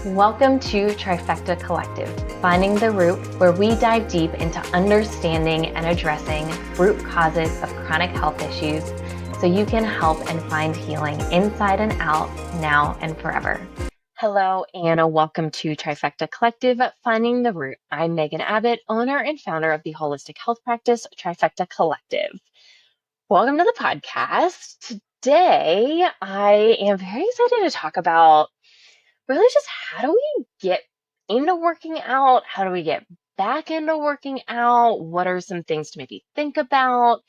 Welcome to Trifecta Collective, finding the root, where we dive deep into understanding and addressing root causes of chronic health issues so you can help and find healing inside and out, now and forever. Hello, and welcome to Trifecta Collective, finding the root. I'm Megan Abbott, owner and founder of the holistic health practice Trifecta Collective. Welcome to the podcast. Today, I am very excited to talk about really just how do we get into working out? How do we get back into working out? What are some things to maybe think about?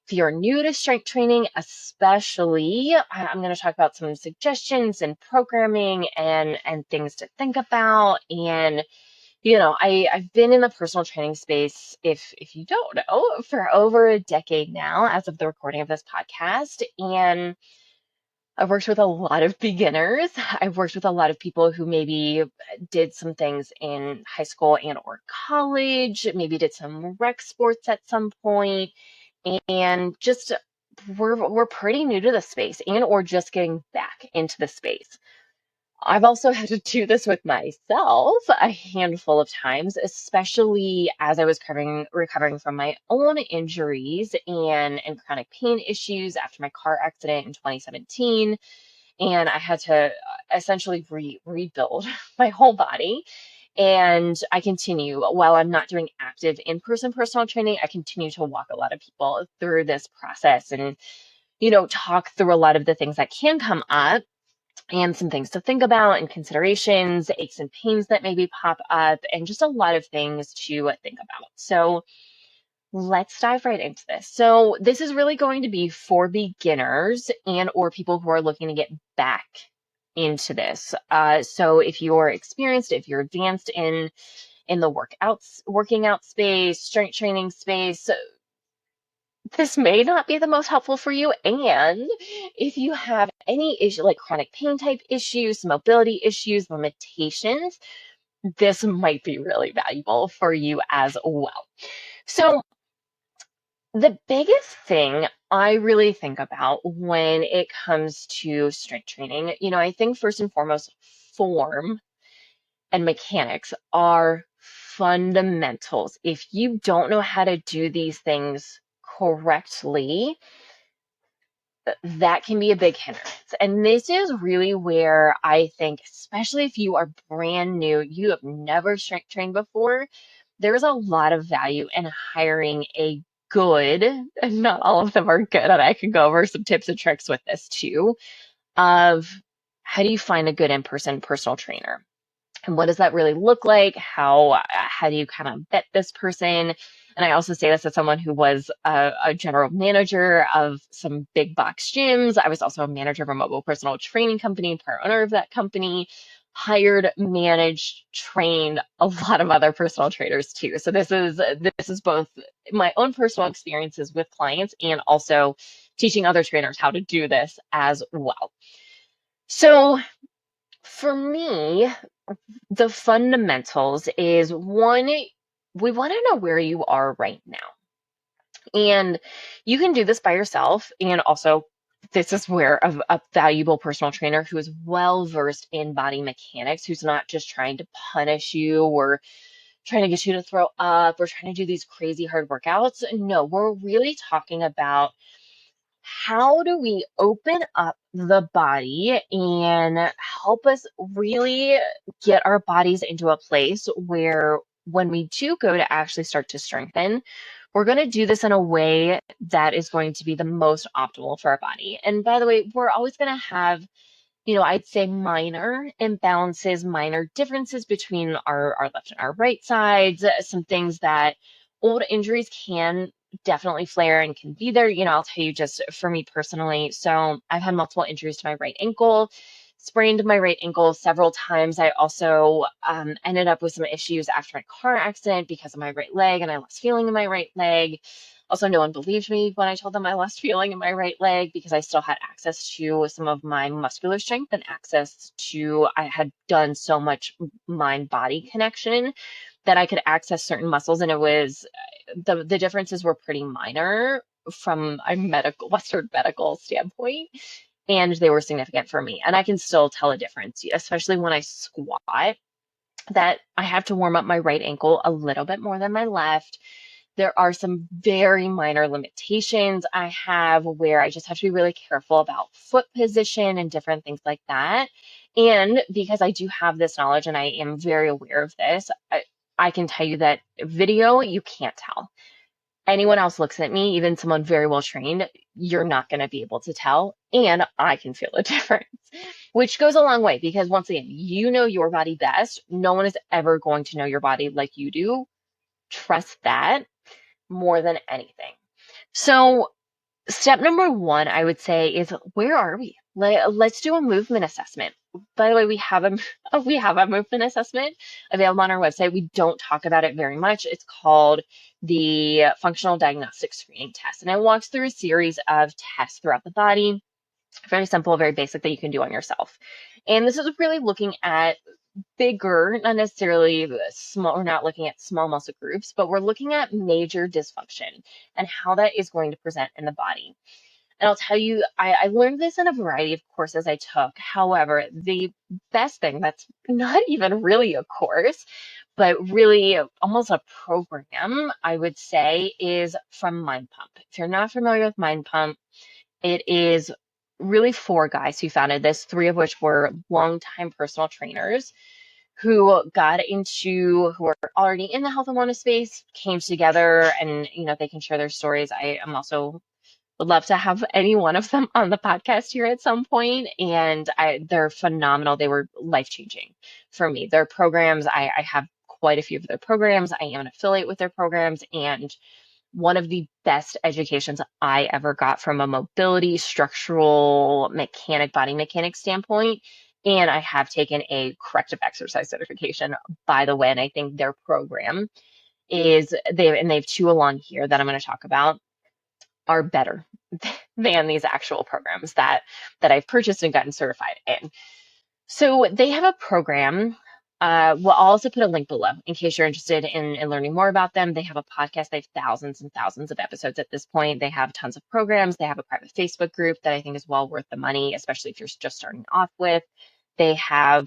If you're new to strength training, especially, I'm going to talk about some suggestions and programming and things to think about. And I've been in the personal training space, if you don't know, for over a decade now, as of the recording of this podcast. And I've worked with a lot of beginners. I've worked with a lot of people who maybe did some things in high school and or college, maybe did some rec sports at some point, and just we're pretty new to the space and or just getting back into the space. I've also had to do this with myself a handful of times, especially as I was recovering from my own injuries and chronic pain issues after my car accident in 2017. And I had to essentially rebuild my whole body. And I continue, while I'm not doing active in-person personal training, I continue to walk a lot of people through this process and, talk through a lot of the things that can come up and some things to think about and considerations, aches and pains that maybe pop up, and just a lot of things to think about. So let's dive right into this. So this is really going to be for beginners and or people who are looking to get back into this. So if you're experienced, if you're advanced in the working out space, strength training space, this may not be the most helpful for you. And if you have any issue like chronic pain type issues, mobility issues, limitations, this might be really valuable for you as well. So the biggest thing I really think about when it comes to strength training, I think first and foremost, form and mechanics are fundamentals. If you don't know how to do these things correctly, that can be a big hindrance. And this is really where I think, especially if you are brand new, you have never strength trained before, there's a lot of value in hiring a good, and not all of them are good, and I can go over some tips and tricks with this too, of how do you find a good in-person personal trainer? And what does that really look like? How do you kind of vet this person? And I also say this as someone who was a general manager of some big box gyms. I was also a manager of a mobile personal training company, prior owner of that company, hired, managed, trained a lot of other personal trainers too. So this is both my own personal experiences with clients and also teaching other trainers how to do this as well. So for me, the fundamentals is one, we want to know where you are right now. And you can do this by yourself. And also, this is where a valuable personal trainer who is well versed in body mechanics, who's not just trying to punish you or trying to get you to throw up or trying to do these crazy hard workouts. No, we're really talking about how do we open up the body and help us really get our bodies into a place where when we do go to actually start to strengthen, we're going to do this in a way that is going to be the most optimal for our body. And by the way, we're always going to have, I'd say minor imbalances, minor differences between our left and our right sides, some things that old injuries can definitely flare and can be there. I'll tell you just for me personally. So I've had multiple injuries to my right ankle, sprained my right ankle several times. I also ended up with some issues after my car accident because of my right leg, and I lost feeling in my right leg. Also, no one believed me when I told them I lost feeling in my right leg because I still had access to some of my muscular strength and I had done so much mind-body connection that I could access certain muscles. And it was, the differences were pretty minor from a Western medical standpoint. and they were significant for me. And I can still tell a difference, especially when I squat, that I have to warm up my right ankle a little bit more than my left. There are some very minor limitations I have where I just have to be really careful about foot position and different things like that. And because I do have this knowledge and I am very aware of this, I can tell you that video, you can't tell. Anyone else looks at me, even someone very well trained, you're not going to be able to tell. And I can feel a difference, which goes a long way because once again, you know your body best. No one is ever going to know your body like you do. Trust that more than anything. So step number one, I would say, is where are we? Let's do a movement assessment. By the way, we have a movement assessment available on our website. We don't talk about it very much. It's called the Functional Diagnostic Screening Test, and it walks through a series of tests throughout the body. Very simple, very basic that you can do on yourself. And this is really looking at bigger, not necessarily small, we're not looking at small muscle groups, but we're looking at major dysfunction and how that is going to present in the body. And I'll tell you, I learned this in a variety of courses I took. However, the best thing that's not even really a course, but really almost a program, I would say, is from Mindpump. If you're not familiar with Mindpump, it is really 4 guys who founded this, 3 of which were longtime personal trainers who were already in the health and wellness space, came together, and they can share their stories. I am also would love to have any one of them on the podcast here at some point. And they're phenomenal. They were life-changing for me. Their programs, I have quite a few of their programs. I am an affiliate with their programs, and one of the best educations I ever got from a mobility, structural, body mechanic standpoint. And I have taken a corrective exercise certification, by the way. And I think their program they have 2 along here that I'm going to talk about, are better than these actual programs that I've purchased and gotten certified in. So they have a program. We'll also put a link below in case you're interested in learning more about them. They have a podcast. They have thousands and thousands of episodes at this point. They have tons of programs. They have a private Facebook group that I think is well worth the money, especially if you're just starting off with. They have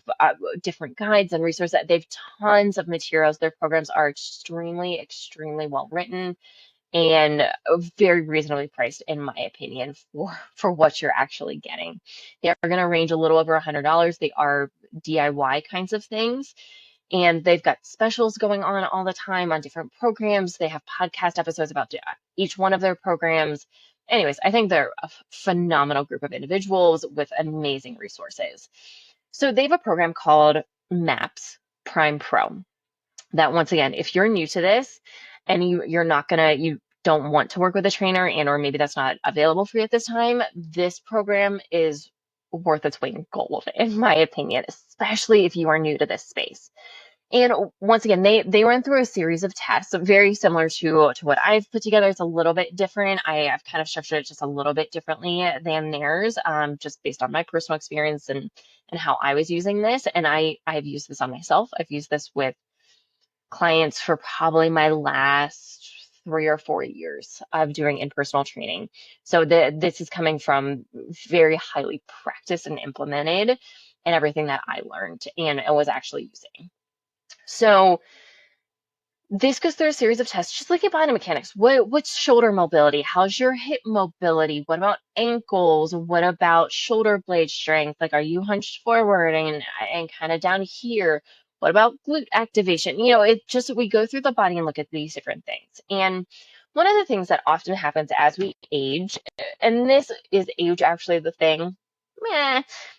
different guides and resources. They have tons of materials. Their programs are extremely, extremely well written and very reasonably priced, in my opinion, for what you're actually getting. They are going to range a little over $100. They are DIY kinds of things, and they've got specials going on all the time on different programs. They have podcast episodes about each one of their programs. Anyways, I think they're a phenomenal group of individuals with amazing resources. So they have a program called MAPS Prime Pro that, once again, if you're new to this and you don't want to work with a trainer, or maybe that's not available for you at this time, this program is worth its weight in gold, in my opinion, especially if you are new to this space. And once again, they ran through a series of tests, very similar to what I've put together. It's a little bit different. I've kind of structured it just a little bit differently than theirs, just based on my personal experience and how I was using this. And I've used this on myself. I've used this with clients for probably my last 3 or 4 years of doing in-personal training. So this is coming from very highly practiced and implemented in everything that I learned and was actually using. So this goes through a series of tests, just like at body mechanics. What's shoulder mobility? How's your hip mobility? What about ankles? What about shoulder blade strength? Like, are you hunched forward and kind of down here? What about glute activation? We go through the body and look at these different things. And one of the things that often happens as we age, and this is age actually the thing,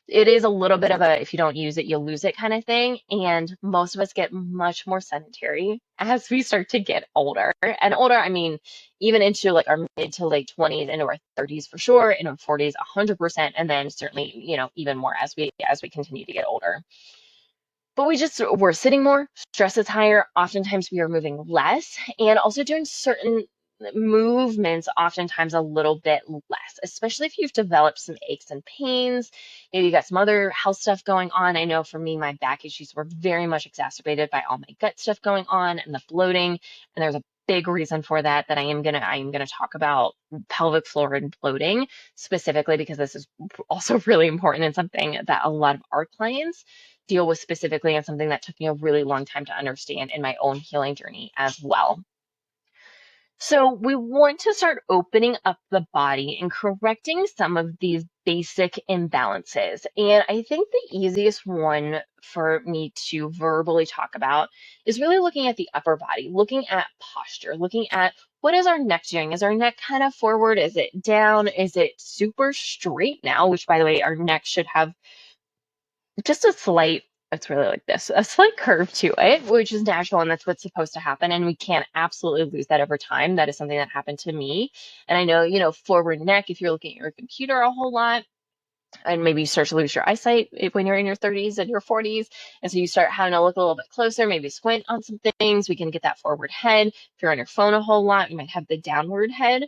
it is a little bit of a, if you don't use it, you'll lose it kind of thing. And most of us get much more sedentary as we start to get older. And older, I mean, even into like our mid to late 20s, into our 30s for sure, in our 40s, 100%. And then certainly, even more as we continue to get older. But we're sitting more, stress is higher. Oftentimes we are moving less and also doing certain movements oftentimes a little bit less, especially if you've developed some aches and pains. Maybe you got some other health stuff going on. I know for me, my back issues were very much exacerbated by all my gut stuff going on and the bloating. And there's a big reason for that I am gonna talk about pelvic floor and bloating specifically, because this is also really important and something that a lot of our clients deal with specifically, and something that took me a really long time to understand in my own healing journey as well. So we want to start opening up the body and correcting some of these basic imbalances. And I think the easiest one for me to verbally talk about is really looking at the upper body, looking at posture, looking at what is our neck doing? Is our neck kind of forward? Is it down? Is it super straight now? Which, by the way, our neck should have just a slight, it's really like this, a slight curve to it, which is natural, and that's what's supposed to happen. And we can't absolutely lose that over time. That is something that happened to me. And I know, forward neck, if you're looking at your computer a whole lot, and maybe you start to lose your eyesight when you're in your 30s and your 40s. And so you start having to look a little bit closer, maybe squint on some things. We can get that forward head. If you're on your phone a whole lot, you might have the downward head.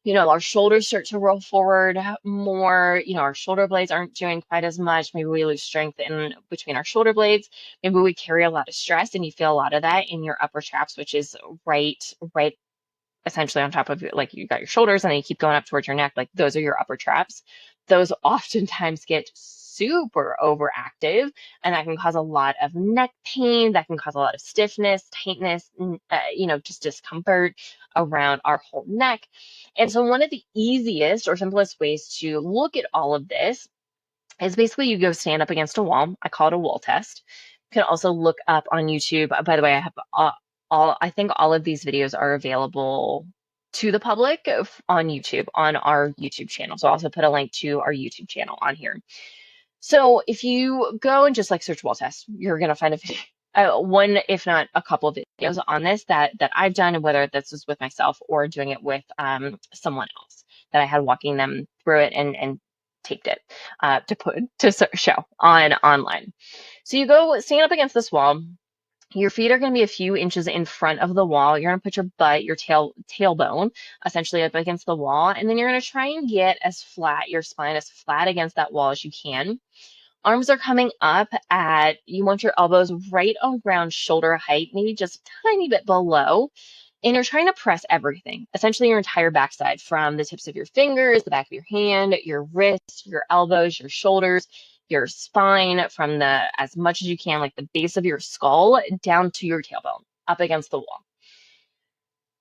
Our shoulders start to roll forward more. Our shoulder blades aren't doing quite as much. Maybe we lose strength in between our shoulder blades. Maybe we carry a lot of stress, and you feel a lot of that in your upper traps, which is right essentially on top of like you got your shoulders and then you keep going up towards your neck. Like those are your upper traps. Those oftentimes get super overactive, and that can cause a lot of neck pain. That can cause a lot of stiffness, tightness, just discomfort around our whole neck. And so one of the easiest or simplest ways to look at all of this is basically you go stand up against a wall. I call it a wall test. You can also look up on YouTube. By the way, I have I think all of these videos are available to the public on YouTube, on our YouTube channel. So I'll also put a link to our YouTube channel on here. So if you go and just like search wall test, you're going to find a video, one, if not a couple of videos on this that I've done, and whether this is with myself or doing it with someone else that I had walking them through it and taped it to show online. So you go stand up against this wall. Your feet are going to be a few inches in front of the wall. You're going to put your butt, your tailbone, essentially up against the wall. And then you're going to try and get your spine as flat against that wall as you can. Arms are coming up you want your elbows right around shoulder height, maybe just a tiny bit below. And you're trying to press everything, essentially your entire backside, from the tips of your fingers, the back of your hand, your wrists, your elbows, your shoulders, your spine, from as much as you can, like the base of your skull down to your tailbone, up against the wall.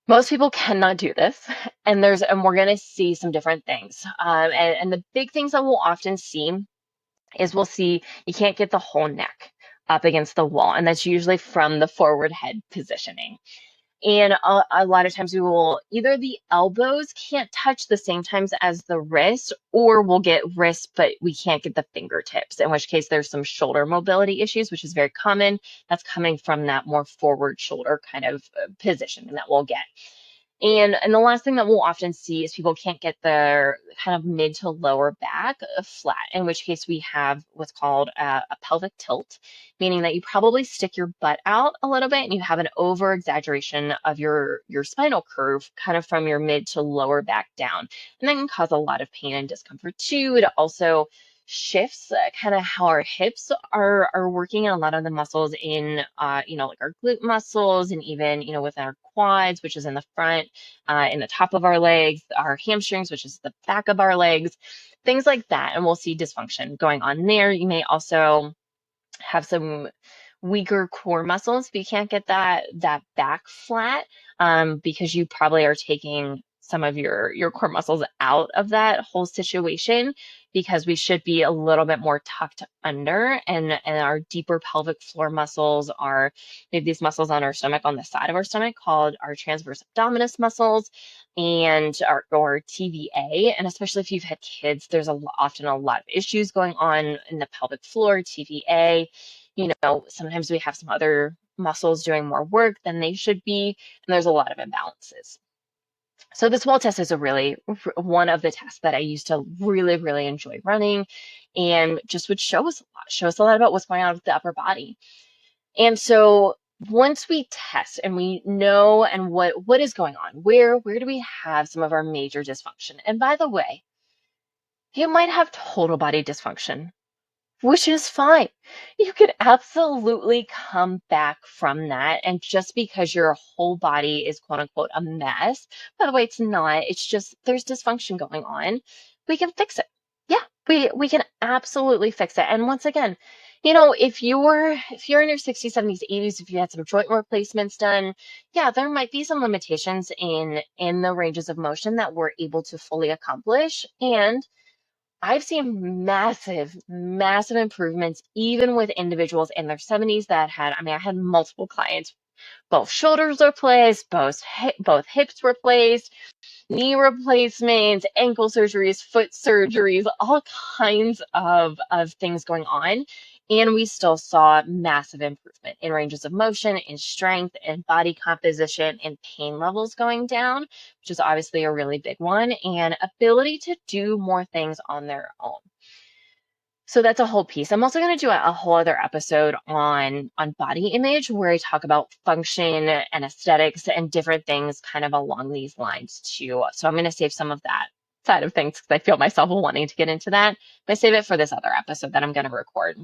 Most people cannot do this, and we're going to see some different things. And the big things that we'll often see is we'll see you can't get the whole neck up against the wall, and that's usually from the forward head positioning. And a lot of times either the elbows can't touch the same times as the wrist, or we'll get wrists, but we can't get the fingertips, in which case there's some shoulder mobility issues, which is very common. That's coming from that more forward shoulder kind of position that we'll get. And the last thing that we'll often see is people can't get their kind of mid to lower back flat, in which case we have what's called a pelvic tilt, meaning that you probably stick your butt out a little bit and you have an over exaggeration of your spinal curve kind of from your mid to lower back down. And that can cause a lot of pain and discomfort too. It also shifts kind of how our hips are working, and a lot of the muscles in like our glute muscles, and even with our quads, which is in the front, in the top of our legs, our hamstrings, which is the back of our legs, things like that. And we'll see dysfunction going on there. You may also have some weaker core muscles if you can't get that back flat, because you probably are taking some of your core muscles out of that whole situation, because we should be a little bit more tucked under, and our deeper pelvic floor muscles are maybe these muscles on our stomach, on the side of our stomach, called our transverse abdominis muscles, and or TVA. And especially if you've had kids, there's often a lot of issues going on in the pelvic floor, TVA. Sometimes we have some other muscles doing more work than they should be, and there's a lot of imbalances. So this wall test is one of the tests that I used to really, really enjoy running, and just would show us a lot about what's going on with the upper body. And so once we test and we know and what is going on, where do we have some of our major dysfunction? And by the way, you might have total body dysfunction which is fine. You can absolutely come back from that. And just because your whole body is quote unquote a mess, by the way, it's not, it's just there's dysfunction going on, we can fix it. Yeah, we can absolutely fix it. And once again, if you're in your 60s, 70s, 80s, if you had some joint replacements done, yeah, there might be some limitations in the ranges of motion that we're able to fully accomplish. And I've seen massive, massive improvements, even with individuals in their 70s that had, I had multiple clients, both shoulders replaced, both hips replaced, knee replacements, ankle surgeries, foot surgeries, all kinds of things going on. And we still saw massive improvement in ranges of motion, in strength, in body composition, and pain levels going down, which is obviously a really big one, and ability to do more things on their own. So that's a whole piece. I'm also going to do a whole other episode on body image where I talk about function and aesthetics and different things kind of along these lines too. So I'm going to save some of that side of things because I feel myself wanting to get into that. But I save it for this other episode that I'm going to record.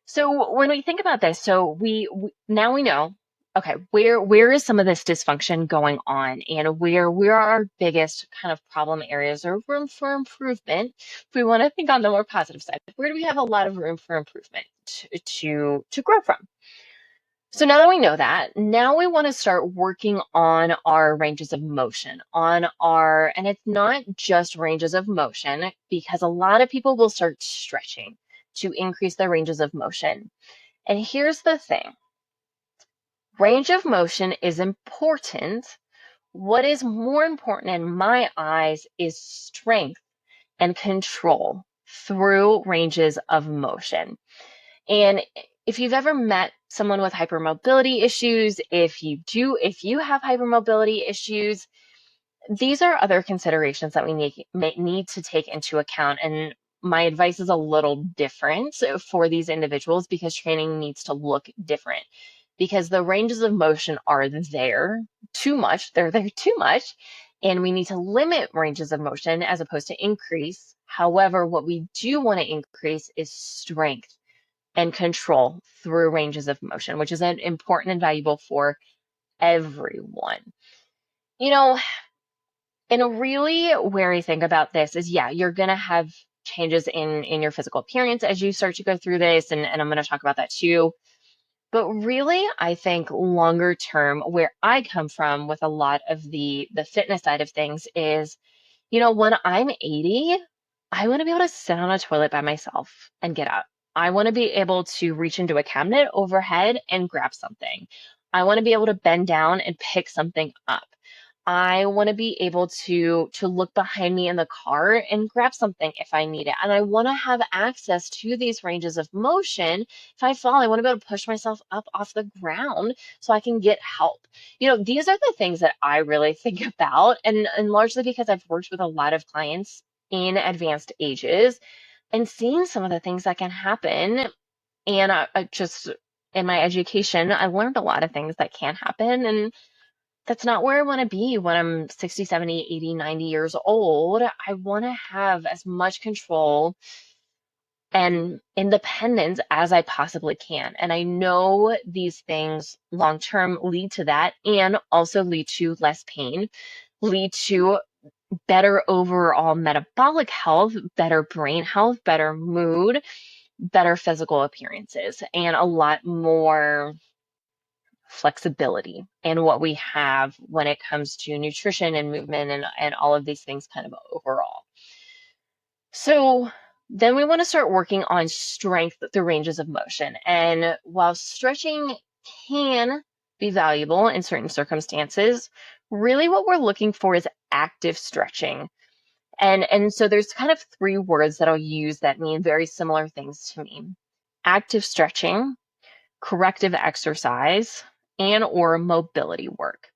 So when we think about this, so we now we know, okay, where is some of this dysfunction going on, and where are our biggest kind of problem areas or room for improvement? If we want to think on the more positive side, where do we have a lot of room for improvement to grow from? So now that we know that, now we want to start working on our ranges of motion, and it's not just ranges of motion, because a lot of people will start stretching to increase their ranges of motion. And here's the thing. Range of motion is important. What is more important in my eyes is strength and control through ranges of motion. And if you've ever met someone with hypermobility issues, if you have hypermobility issues, these are other considerations that we need to take into account. And my advice is a little different for these individuals because training needs to look different, because the ranges of motion are there too much. They're there too much. And we need to limit ranges of motion as opposed to increase. However, what we do want to increase is strength and control through ranges of motion, which is important and valuable for everyone. And really where I think about this is, yeah, you're going to have changes in your physical appearance as you start to go through this. And I'm going to talk about that too. But really, I think longer term, where I come from with a lot of the fitness side of things is, when I'm 80, I want to be able to sit on a toilet by myself and get up. I want to be able to reach into a cabinet overhead and grab something. I want to be able to bend down and pick something up. I want to be able to look behind me in the car and grab something if I need it. And I want to have access to these ranges of motion. If I fall, I want to be able to push myself up off the ground so I can get help. These are the things that I really think about, and largely because I've worked with a lot of clients in advanced ages and seeing some of the things that can happen. And I just in my education, I learned a lot of things that can happen. And that's not where I want to be when I'm 60, 70, 80, 90 years old. I want to have as much control and independence as I possibly can. And I know these things long term lead to that, and also lead to less pain, lead to better overall metabolic health, better brain health, better mood, better physical appearances, and a lot more flexibility in what we have when it comes to nutrition and movement and all of these things kind of overall. So then we want to start working on strength through ranges of motion. And while stretching can be valuable in certain circumstances, really what we're looking for is active stretching. And so there's kind of three words that I'll use that mean very similar things to me: active stretching, corrective exercise, and or mobility work.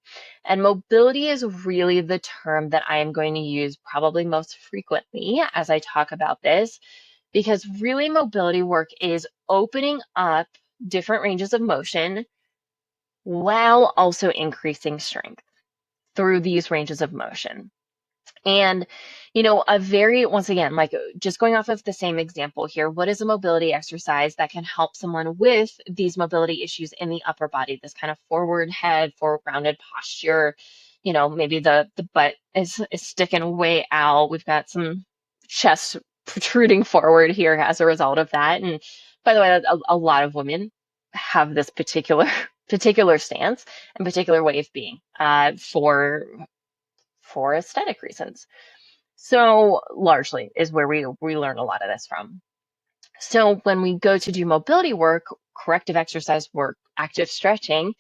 And mobility is really the term that I am going to use probably most frequently as I talk about this, because really mobility work is opening up different ranges of motion while also increasing strength through these ranges of motion. And, once again, like just going off of the same example here, what is a mobility exercise that can help someone with these mobility issues in the upper body, this kind of forward head, forward rounded posture? Maybe the butt is sticking way out. We've got some chest protruding forward here as a result of that. And by the way, a lot of women have this particular stance and particular way of being for aesthetic reasons. So largely is where we learn a lot of this from. So when we go to do mobility work, corrective exercise work, active stretching,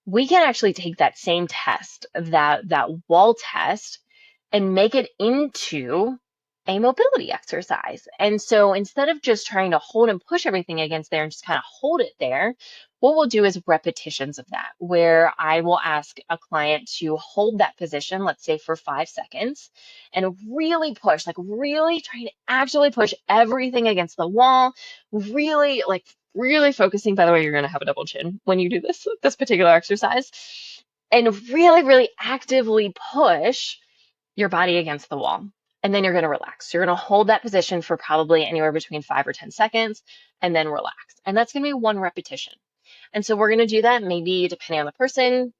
we can actually take that same test, that wall test, and make it into a mobility exercise. And so instead of just trying to hold and push everything against there and just kind of hold it there, what we'll do is repetitions of that, where I will ask a client to hold that position, let's say for 5 seconds, and really push, like really trying to actually push everything against the wall, really focusing. By the way, you're going to have a double chin when you do this particular exercise, and really actively push your body against the wall. And then you're going to relax. You're going to hold that position for probably anywhere between 5 or 10 seconds and then relax. And that's going to be one repetition. And so we're going to do that, maybe depending on the person,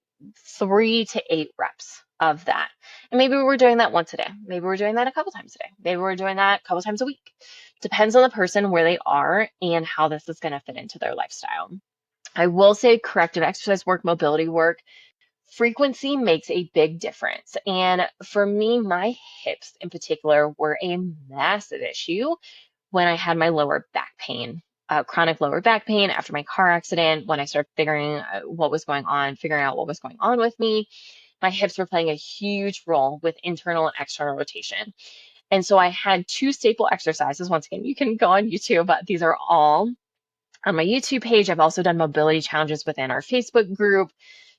3 to 8 reps of that. And maybe we're doing that once a day. Maybe we're doing that a couple times a day. Maybe we're doing that a couple times a week. Depends on the person, where they are, and how this is going to fit into their lifestyle. I will say corrective exercise work, mobility work, frequency makes a big difference. And for me, my hips in particular were a massive issue when I had my lower back pain, chronic lower back pain after my car accident. When I started figuring out what was going on with me, my hips were playing a huge role with internal and external rotation. And so I had 2 staple exercises. Once again, you can go on YouTube, but these are all on my YouTube page. I've also done mobility challenges within our Facebook group.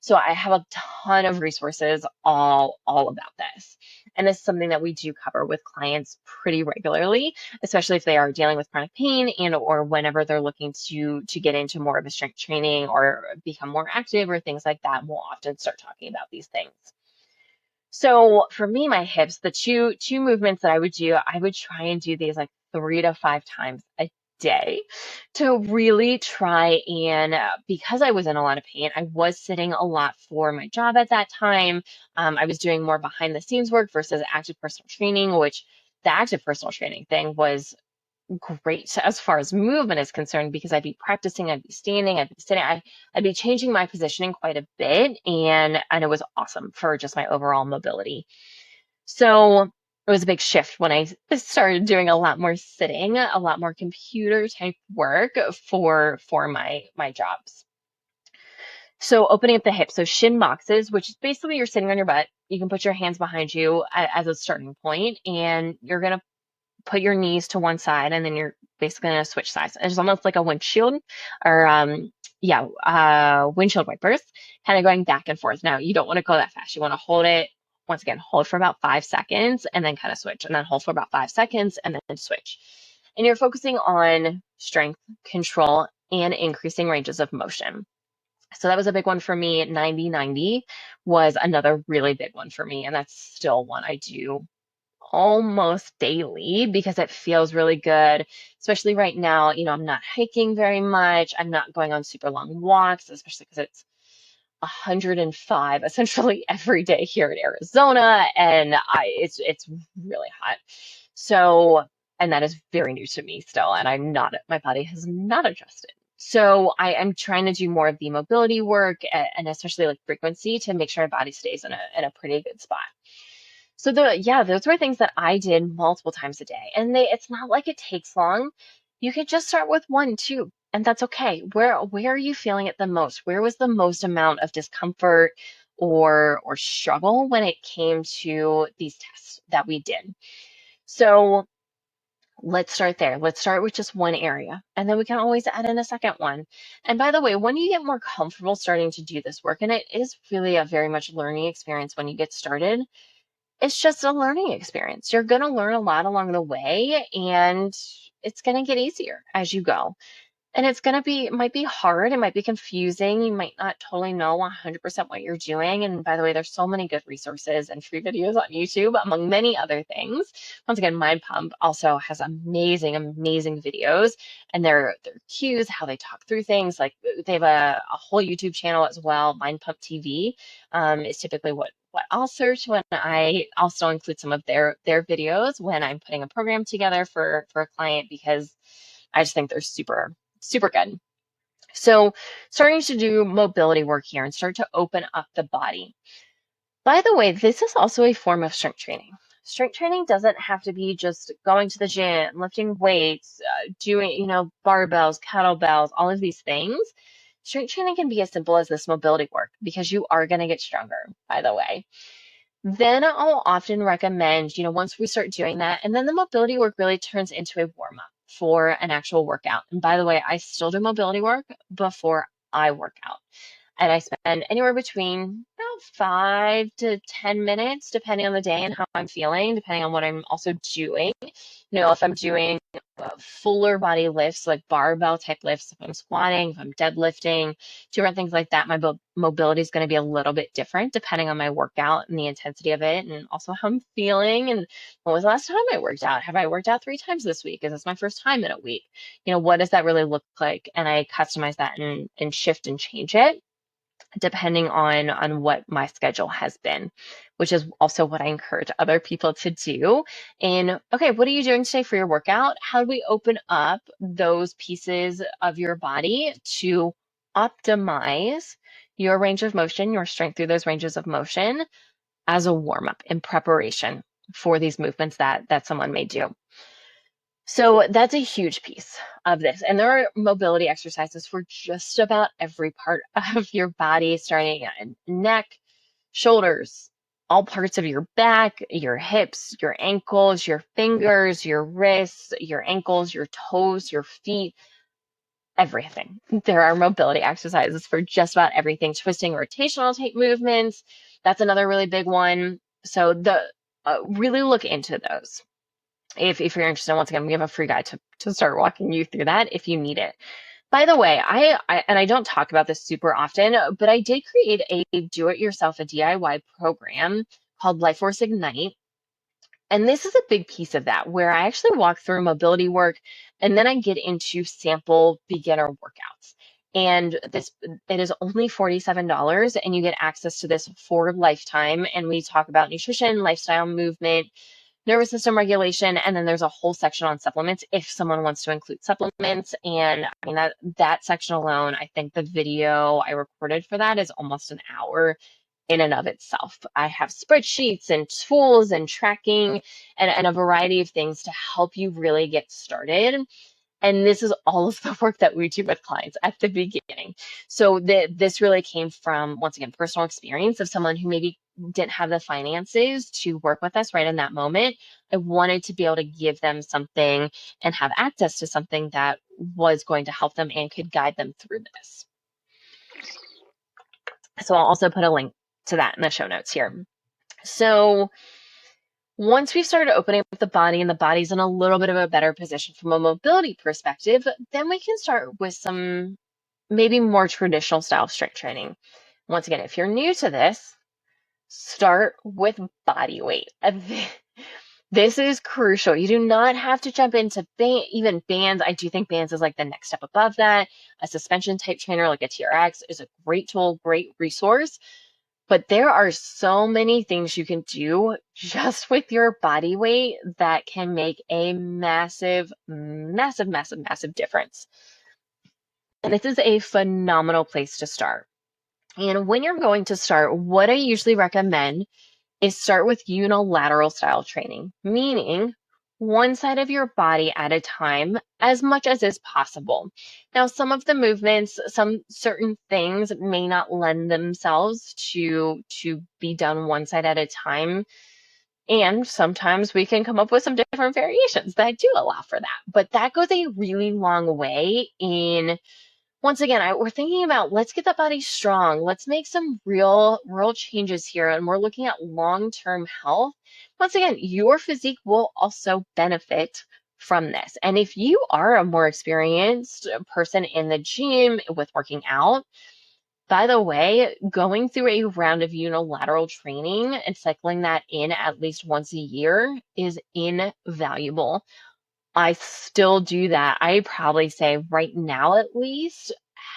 So I have a ton of resources all about this. And this is something that we do cover with clients pretty regularly, especially if they are dealing with chronic pain and or whenever they're looking to get into more of a strength training or become more active or things like that. We'll often start talking about these things. So for me, my hips, the two movements that I would do, I would try and do these like 3 to 5 times a day to really try and because I was in a lot of pain, I was sitting a lot for my job at that time. I was doing more behind the scenes work versus active personal training, which the active personal training thing was great as far as movement is concerned, because I'd be practicing, I'd be standing, I'd be sitting, I'd be changing my positioning quite a bit, and it was awesome for just my overall mobility. So it was a big shift when I started doing a lot more sitting, a lot more computer type work for my jobs. So opening up the hips, so shin boxes, which is basically you're sitting on your butt. You can put your hands behind you as a starting point, and you're gonna put your knees to one side, and then you're basically going to switch sides. It's almost like a windshield or windshield wipers, kind of going back and forth. Now, you don't want to go that fast. You want to hold it, once again, hold for about 5 seconds and then kind of switch, and then hold for about 5 seconds and then switch. And you're focusing on strength, control, and increasing ranges of motion. So that was a big one for me. 90-90 was another really big one for me. And that's still one I do almost daily because it feels really good, especially right now. I'm not hiking very much. I'm not going on super long walks, especially because it's 105 essentially every day here in Arizona, and it's really hot. So, and that is very new to me still, and my body has not adjusted. So I am trying to do more of the mobility work and especially like frequency to make sure my body stays in a pretty good spot. So those were things that I did multiple times a day. And it's not like it takes long. You could just start with 1, 2, and that's okay. Where are you feeling it the most? Where was the most amount of discomfort or struggle when it came to these tests that we did? So let's start there. Let's start with just one area, and then we can always add in a second one. And by the way, when you get more comfortable starting to do this work, and it is really a very much learning experience when you get started, it's just a learning experience. You're going to learn a lot along the way, and it's going to get easier as you go. And it's going to be, it might be hard. It might be confusing. You might not totally know 100% what you're doing. And by the way, there's so many good resources and free videos on YouTube, among many other things. Once again, Mindpump also has amazing, amazing videos, and their cues, how they talk through things. Like they have a whole YouTube channel as well. Mindpump TV is typically what I'll search when I also include some of their videos when I'm putting a program together for a client, because I just think they're super, super good. So starting to do mobility work here and start to open up the body. By the way, this is also a form of strength training. Strength training doesn't have to be just going to the gym, lifting weights, doing, barbells, kettlebells, all of these things. Strength training can be as simple as this mobility work, because you are going to get stronger, by the way. Then I'll often recommend, once we start doing that, and then the mobility work really turns into a warm up for an actual workout. And by the way, I still do mobility work before I work out. And I spend anywhere between about 5 to 10 minutes, depending on the day and how I'm feeling, depending on what I'm also doing. If I'm doing fuller body lifts, like barbell type lifts, if I'm squatting, if I'm deadlifting, different things like that, my mobility is going to be a little bit different depending on my workout and the intensity of it, and also how I'm feeling. And when was the last time I worked out? Have I worked out 3 times this week? Is this my first time in a week? What does that really look like? And I customize that and shift and change it depending on what my schedule has been, which is also what I encourage other people to do. And okay, what are you doing today for your workout? How do we open up those pieces of your body to optimize your range of motion, your strength through those ranges of motion, as a warm-up in preparation for these movements that someone may do? So that's a huge piece of this. And there are mobility exercises for just about every part of your body, starting at neck, shoulders, all parts of your back, your hips, your ankles, your fingers, your wrists, your ankles, your toes, your feet, everything. There are mobility exercises for just about everything. Twisting, rotational type movements, that's another really big one. So really look into those. If you're interested, once again, we have a free guide to start walking you through that if you need it. By the way, I don't talk about this super often, but I did create a do-it-yourself, a DIY program called LifeForce Ignite. And this is a big piece of that, where I actually walk through mobility work, and then I get into sample beginner workouts. And it is only $47, and you get access to this for lifetime. And we talk about nutrition, lifestyle, movement, nervous system regulation, and then there's a whole section on supplements if someone wants to include supplements. And I mean, that section alone, I think the video I recorded for that is almost an hour in and of itself. I have spreadsheets and tools and tracking and a variety of things to help you really get started. And this is all of the work that we do with clients at the beginning. So this really came from, once again, personal experience of someone who maybe didn't have the finances to work with us right in that moment. I wanted to be able to give them something and have access to something that was going to help them and could guide them through this. So I'll also put a link to that in the show notes here. So once we've started opening up the body and the body's in a little bit of a better position from a mobility perspective, then we can start with some maybe more traditional style of strength training. Once again, if you're new to this, start with body weight. This is crucial. You do not have to jump into even bands. I do think bands is like the next step above that. A suspension type trainer like a TRX is a great tool, great resource. But there are so many things you can do just with your body weight that can make a massive, massive, massive, massive difference. And this is a phenomenal place to start. And when you're going to start, what I usually recommend is start with unilateral style training, meaning one side of your body at a time as much as is possible. Now, some of the movements, some certain things may not lend themselves to be done one side at a time. And sometimes we can come up with some different variations that do allow for that. But that goes a really long way in, once again, we're thinking about, let's get that body strong. Let's make some real changes here. And we're looking at long-term health. Once again, your physique will also benefit from this. And if you are a more experienced person in the gym with working out, by the way, going through a round of unilateral training and cycling that in at least once a year is invaluable. I still do that. I probably say right now, at least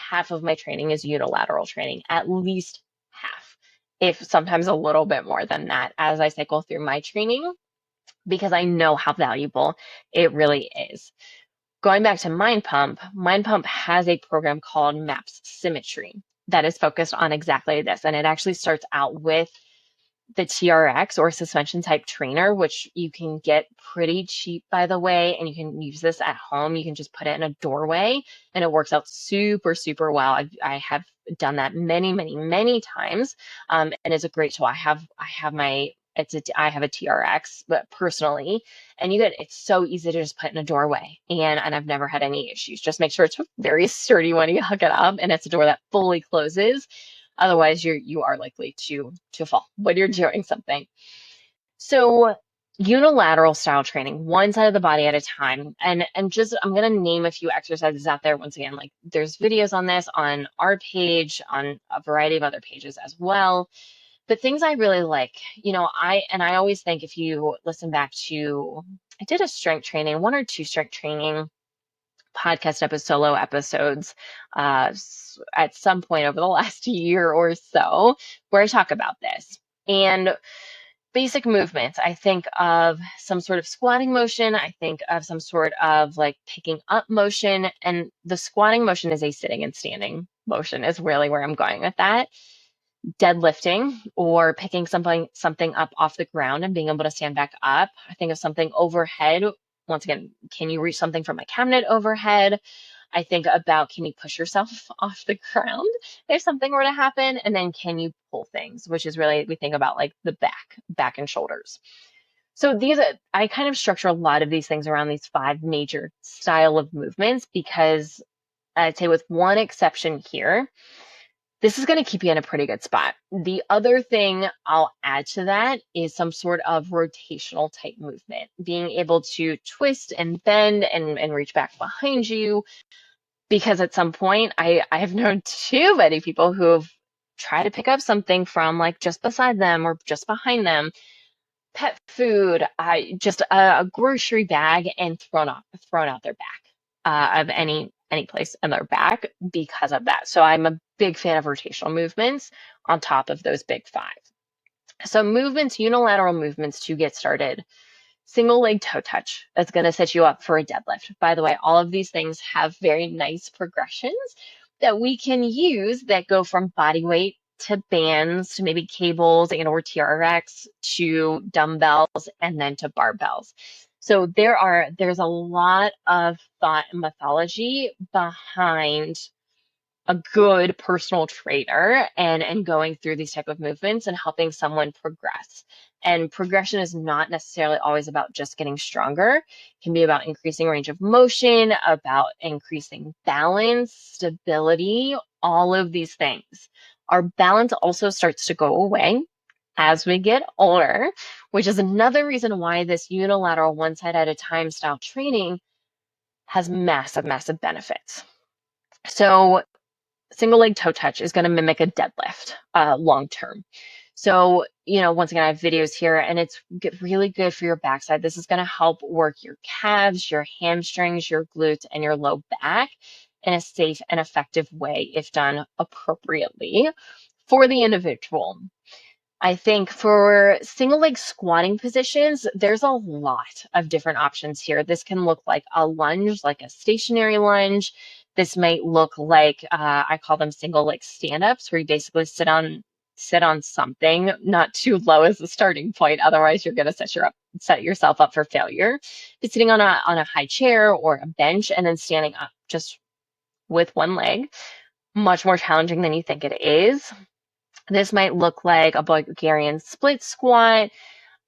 half of my training is unilateral training, at least half, if sometimes a little bit more than that as I cycle through my training, because I know how valuable it really is. Going back to Mindpump, Mindpump has a program called MAPS Symmetry that is focused on exactly this. And it actually starts out with the TRX or suspension type trainer, which you can get pretty cheap, by the way, and you can use this at home. You can just put it in a doorway and it works out super, super well. I have done that many, many, many times. And it's a great tool. I have I have a TRX, but personally, and it's so easy to just put in a doorway, and I've never had any issues. Just make sure it's very sturdy when you hook it up, and it's a door that fully closes. Otherwise, you are likely to fall when you're doing something. So unilateral style training, one side of the body at a time. And just I'm gonna name a few exercises out there. Once again, like there's videos on this on our page, on a variety of other pages as well. But things I really like, I always think if you listen back to, I did a strength training, one or two strength training podcast solo episodes at some point over the last year or so where I talk about this. And basic movements, I think of some sort of squatting motion. I think of some sort of like picking up motion. And the squatting motion is a sitting and standing motion is really where I'm going with that. Deadlifting or picking something up off the ground and being able to stand back up. I think of something overhead. Once again, can you reach something from a cabinet overhead? I think about, can you push yourself off the ground if something were to happen? And then can you pull things, which is really, we think about like the back and shoulders. So I kind of structure a lot of these things around these 5 major style of movements because I'd say with one exception here, this is going to keep you in a pretty good spot. The other thing I'll add to that is some sort of rotational type movement, being able to twist and bend and reach back behind you. Because at some point, I have known too many people who have tried to pick up something from like just beside them or just behind them, pet food, just a grocery bag, and thrown out their back of any place in their back because of that. So I'm a big fan of rotational movements on top of those big 5. So unilateral movements to get started. Single leg toe touch. That's going to set you up for a deadlift. By the way, all of these things have very nice progressions that we can use that go from body weight to bands to maybe cables and or TRX to dumbbells and then to barbells. So there's a lot of thought and mythology behind a good personal trainer and going through these type of movements and helping someone progress. And progression is not necessarily always about just getting stronger. It can be about increasing range of motion, about increasing balance, stability, all of these things. Our balance also starts to go away as we get older, which is another reason why this unilateral one side at a time style training has massive, massive benefits. So single leg toe touch is going to mimic a deadlift long term. So, once again, I have videos here and it's really good for your backside. This is going to help work your calves, your hamstrings, your glutes, and your low back in a safe and effective way if done appropriately for the individual. I think for single leg squatting positions, there's a lot of different options here. This can look like a lunge, like a stationary lunge. This might look like, I call them single leg stand-ups, where you basically sit on something, not too low as the starting point. Otherwise, you're going to set yourself up for failure. But sitting on a high chair or a bench and then standing up just with one leg, much more challenging than you think it is. This might look like a Bulgarian split squat.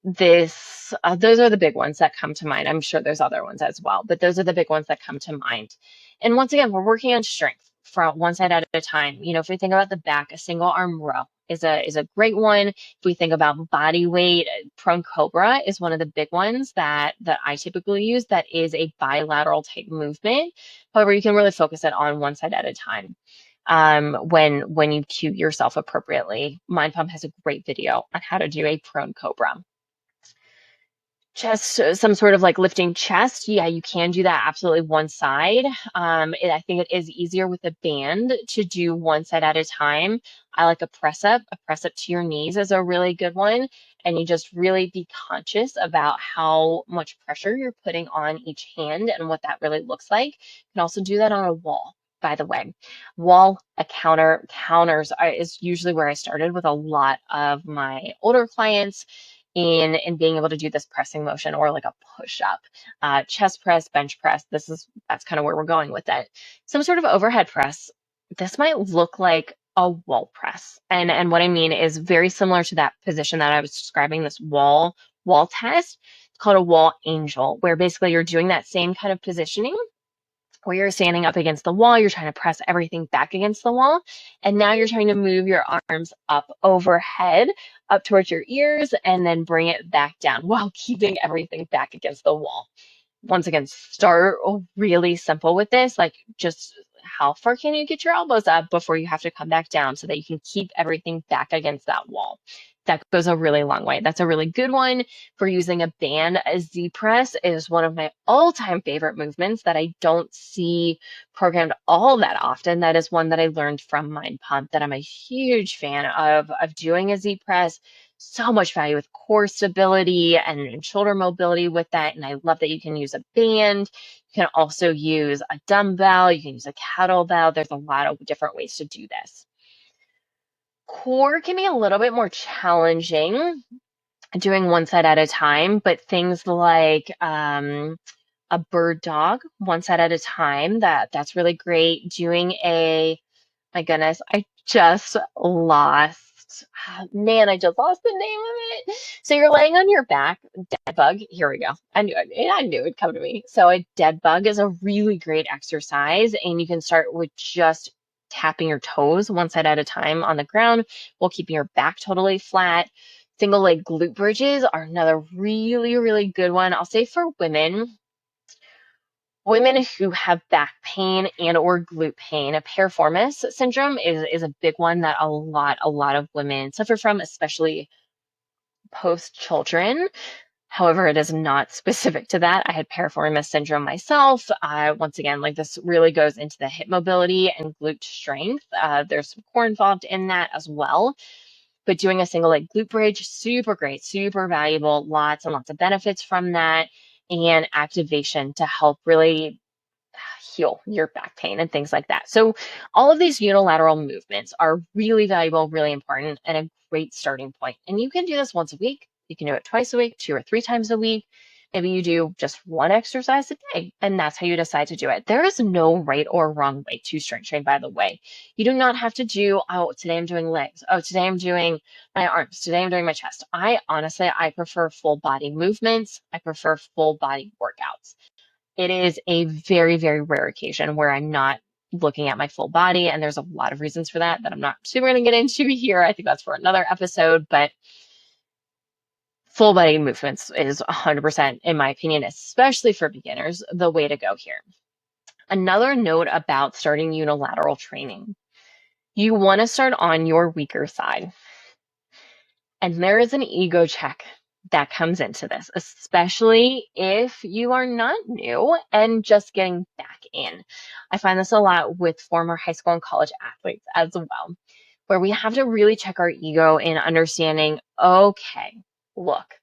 Those are the big ones that come to mind. I'm sure there's other ones as well, but those are the big ones that come to mind. And once again, we're working on strength from one side at a time. If we think about the back, a single arm row is a great one. If we think about body weight, prone cobra is one of the big ones that I typically use. That is a bilateral type movement. However, you can really focus it on one side at a time. When you cue yourself appropriately. Mindpump has a great video on how to do a prone cobra. Chest, some sort of like lifting chest. Yeah, you can do that absolutely one side. I think it is easier with a band to do one side at a time. I like a press up. A press up to your knees is a really good one. And you just really be conscious about how much pressure you're putting on each hand and what that really looks like. You can also do that on a wall, by the way. Counters is usually where I started with a lot of my older clients in being able to do this pressing motion, or like a push up, chest press, bench press. That's kind of where we're going with it. Some sort of overhead press. This might look like a wall press. And what I mean is very similar to that position that I was describing, this wall test. It's called a wall angel, where basically you're doing that same kind of positioning where you're standing up against the wall, you're trying to press everything back against the wall, and now you're trying to move your arms up overhead, up towards your ears, and then bring it back down while keeping everything back against the wall. Once again, start really simple with this, like just how far can you get your elbows up before you have to come back down so that you can keep everything back against that wall. That goes a really long way. That's a really good one for using a band. A Z press is one of my all-time favorite movements that I don't see programmed all that often. That is one that I learned from Mindpump that I'm a huge fan of doing a Z press. So much value with core stability and shoulder mobility with that. And I love that you can use a band. You can also use a dumbbell. You can use a kettlebell. There's a lot of different ways to do this. Core can be a little bit more challenging doing one side at a time, but things like a bird dog one side at a time, that's really great. My goodness, I just lost the name of it. So you're laying on your back, dead bug. Here we go. I knew it'd come to me. So a dead bug is a really great exercise, and you can start with just tapping your toes one side at a time on the ground while keeping your back totally flat. Single leg glute bridges are another really, really good one. I'll say for women who have back pain and or glute pain, piriformis syndrome is a big one that a lot of women suffer from, especially post children. However, it is not specific to that. I had piriformis syndrome myself. Once again, like this really goes into the hip mobility and glute strength. There's some core involved in that as well. But doing a single leg glute bridge, super great, super valuable, lots and lots of benefits from that, and activation to help really heal your back pain and things like that. So all of these unilateral movements are really valuable, really important, and a great starting point. And you can do this once a week. You can do it twice a week, 2 or 3 times a week. Maybe you do just one exercise a day, and that's how you decide to do it. There is no right or wrong way to strength train, by the way. You do not have to do, oh, today I'm doing legs. Oh, today I'm doing my arms. Today I'm doing my chest. I prefer full body movements. I prefer full body workouts. It is a very, very rare occasion where I'm not looking at my full body, and there's a lot of reasons for that I'm not super going to get into here. I think that's for another episode, but full body movements is 100%, in my opinion, especially for beginners, the way to go here. Another note about starting unilateral training. You want to start on your weaker side. And there is an ego check that comes into this, especially if you are not new and just getting back in. I find this a lot with former high school and college athletes as well, where we have to really check our ego in understanding, okay, look,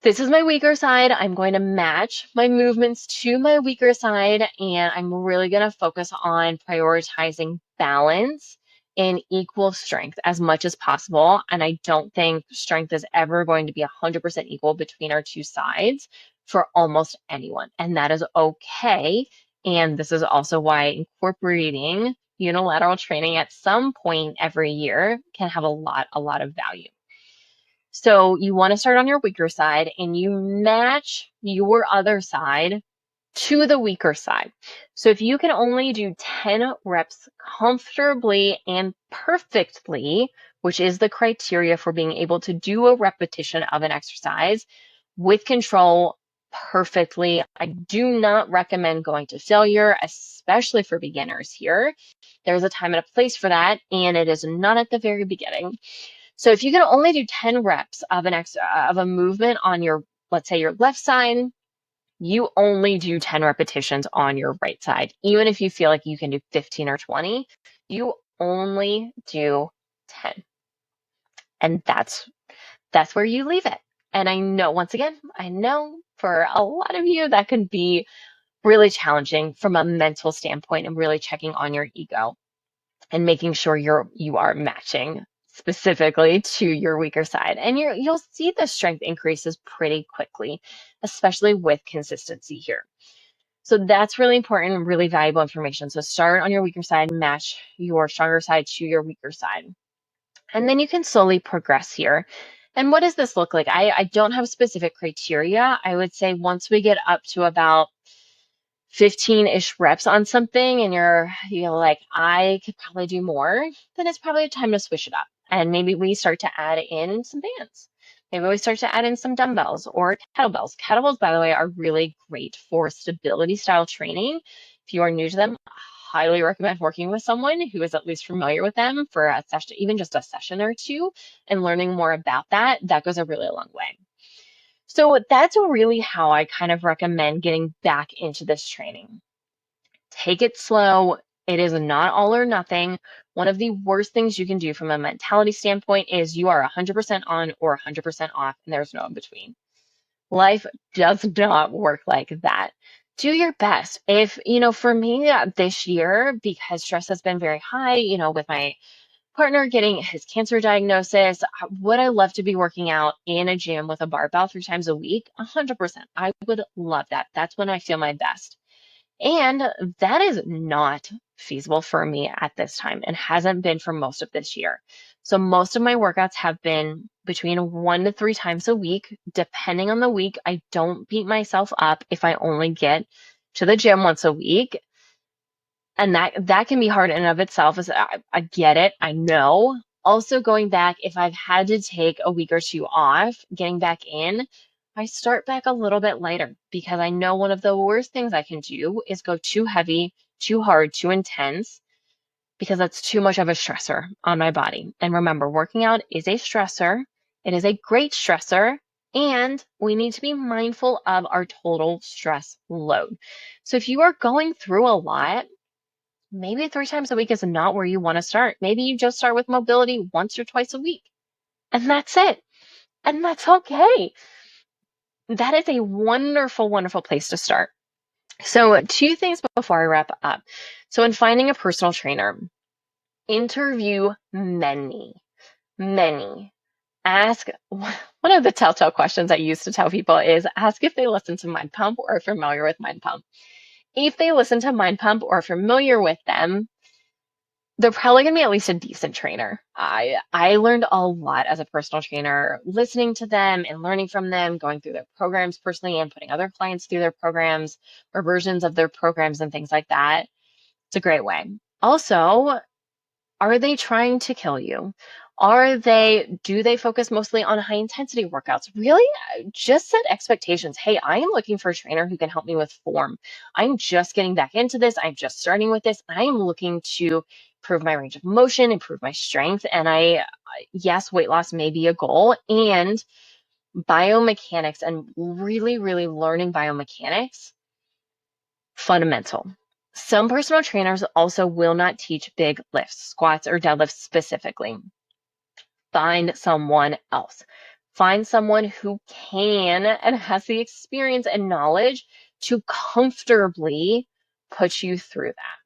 this is my weaker side. I'm going to match my movements to my weaker side, and I'm really going to focus on prioritizing balance and equal strength as much as possible. And I don't think strength is ever going to be 100% equal between our two sides for almost anyone. And that is okay. And this is also why incorporating unilateral training at some point every year can have a lot of value. So you want to start on your weaker side and you match your other side to the weaker side. So if you can only do 10 reps comfortably and perfectly, which is the criteria for being able to do a repetition of an exercise with control perfectly, I do not recommend going to failure, especially for beginners here. There's a time and a place for that, and it is not at the very beginning. So if you can only do 10 reps of a movement on your, let's say your left side, you only do 10 repetitions on your right side. Even if you feel like you can do 15 or 20, you only do 10. And that's where you leave it. And I know, once again, I know for a lot of you that can be really challenging from a mental standpoint and really checking on your ego and making sure you are matching specifically to your weaker side. And you'll see the strength increases pretty quickly, especially with consistency here. So that's really important, really valuable information. So start on your weaker side, match your stronger side to your weaker side. And then you can slowly progress here. And what does this look like? I don't have specific criteria. I would say once we get up to about 15-ish reps on something and you're like, I could probably do more, then it's probably time to switch it up. And maybe we start to add in some bands. Maybe we start to add in some dumbbells or kettlebells. Kettlebells, by the way, are really great for stability style training. If you are new to them, I highly recommend working with someone who is at least familiar with them for a session, even just a session or two, and learning more about that. That goes a really long way. So that's really how I kind of recommend getting back into this training. Take it slow. It is not all or nothing. One of the worst things you can do from a mentality standpoint is you are 100% on or 100% off, and there's no in between. Life does not work like that. Do your best. If, for me this year, because stress has been very high, with my partner getting his cancer diagnosis, would I love to be working out in a gym with a barbell 3 times a week? 100%. I would love that. That's when I feel my best. And that is not feasible for me at this time and hasn't been for most of this year. So most of my workouts have been between 1 to 3 times a week, depending on the week. I don't beat myself up if I only get to the gym once a week. And that can be hard in and of itself. I get it. I know. Also going back, if I've had to take a week or two off, getting back in, I start back a little bit later because I know one of the worst things I can do is go too heavy, too hard, too intense because that's too much of a stressor on my body. And remember, working out is a stressor. It is a great stressor. And we need to be mindful of our total stress load. So if you are going through a lot, maybe 3 times a week is not where you want to start. Maybe you just start with mobility once or twice a week, and that's it. And that's okay. That is a wonderful, wonderful place to start. So 2 things before I wrap up. So in finding a personal trainer, interview many. Ask, one of the telltale questions I used to tell people is ask if they listen to Mindpump or are familiar with Mindpump. If they listen to Mindpump or are familiar with them, they're probably going to be at least a decent trainer. I learned a lot as a personal trainer, listening to them and learning from them, going through their programs personally and putting other clients through their programs or versions of their programs and things like that. It's a great way. Also, are they trying to kill you? Do they focus mostly on high intensity workouts? Really? Just set expectations. Hey, I am looking for a trainer who can help me with form. I'm just getting back into this. I'm just starting with this. I am looking to improve my range of motion, improve my strength. And yes, weight loss may be a goal, and biomechanics and really, really learning biomechanics, fundamental. Some personal trainers also will not teach big lifts, squats, or deadlifts specifically. Find someone else. Find someone who can and has the experience and knowledge to comfortably put you through that.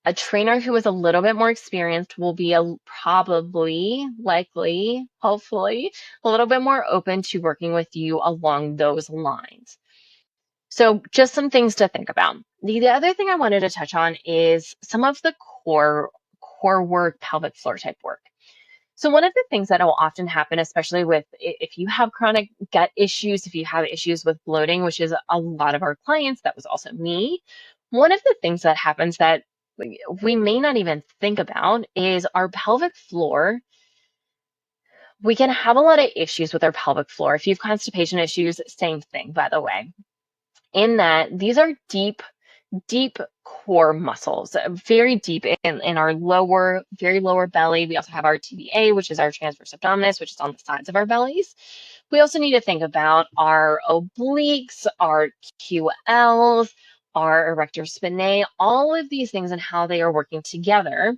A trainer who is a little bit more experienced will be probably, likely, hopefully, a little bit more open to working with you along those lines. So just some things to think about. The other thing I wanted to touch on is some of the core work, pelvic floor type work. So one of the things that will often happen, especially with if you have chronic gut issues, if you have issues with bloating, which is a lot of our clients, that was also me. One of the things that happens that we may not even think about is our pelvic floor. We can have a lot of issues with our pelvic floor. If you have constipation issues, same thing, by the way, in that these are deep core muscles, very deep in our very lower belly. We also have our TVA, which is our transverse abdominis, which is on the sides of our bellies. We also need to think about our obliques, our QLs, our erector spinae, all of these things and how they are working together.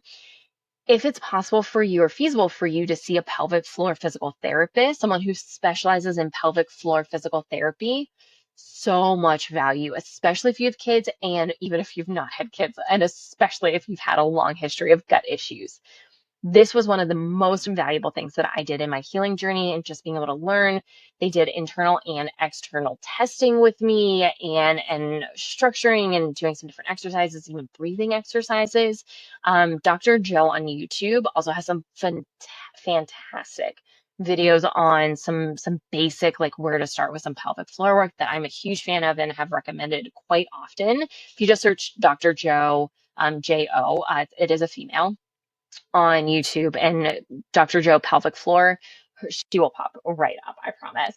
If it's possible for you or feasible for you to see a pelvic floor physical therapist, someone who specializes in pelvic floor physical therapy, so much value, especially if you have kids and even if you've not had kids, and especially if you've had a long history of gut issues. This was one of the most valuable things that I did in my healing journey and just being able to learn. They did internal and external testing with me and structuring and doing some different exercises, even breathing exercises. Dr. Joe on YouTube also has some fantastic videos on some basic, like where to start with some pelvic floor work that I'm a huge fan of and have recommended quite often. If you just search Dr. Joe, J-O, it is a female, on YouTube, and Dr. Joe pelvic floor, she will pop right up, I promise.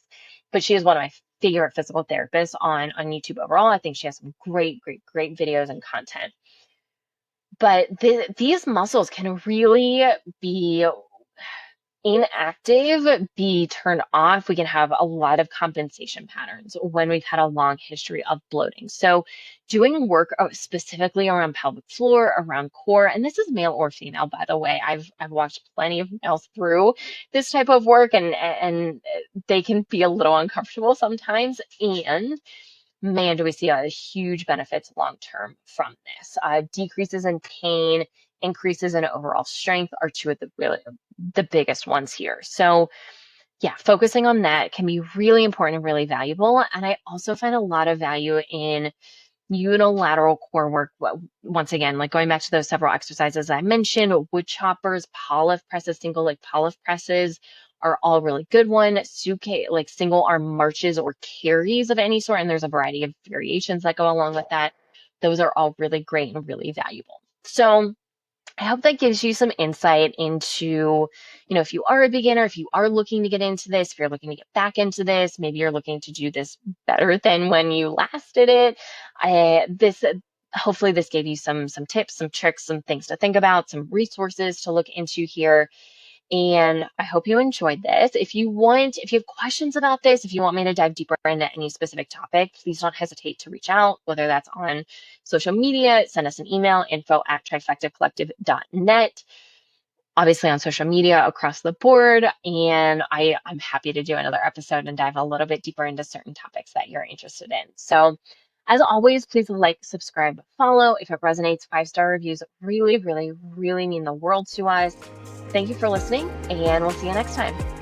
But she is one of my favorite physical therapists on YouTube overall. I think she has some great videos and content. But these muscles can really be inactive, be turned off. We can have a lot of compensation patterns when we've had a long history of bloating. So doing work specifically around pelvic floor, around core, and this is male or female, by the way. I've watched plenty of males through this type of work, and they can be a little uncomfortable sometimes. And man, do we see a huge benefits long term from this. Decreases in pain, increases in overall strength are two of the biggest ones here. So yeah, focusing on that can be really important and really valuable. And I also find a lot of value in unilateral core work. Once again, like going back to those several exercises I mentioned, wood choppers, polyf presses, single leg polyf presses are all really good one. Like single arm marches or carries of any sort. And there's a variety of variations that go along with that. Those are all really great and really valuable. So I hope that gives you some insight into, if you are a beginner, if you are looking to get into this, if you're looking to get back into this, maybe you're looking to do this better than when you last did it. Hopefully this gave you some tips, some tricks, some things to think about, some resources to look into here. And I hope you enjoyed this. If you have questions about this, if you want me to dive deeper into any specific topic, please don't hesitate to reach out, whether that's on social media, send us an email, info@trifectacollective.net, obviously on social media across the board. And I'm happy to do another episode and dive a little bit deeper into certain topics that you're interested in. So as always, please like, subscribe, follow. If it resonates, 5-star reviews really mean the world to us. Thank you for listening, and we'll see you next time.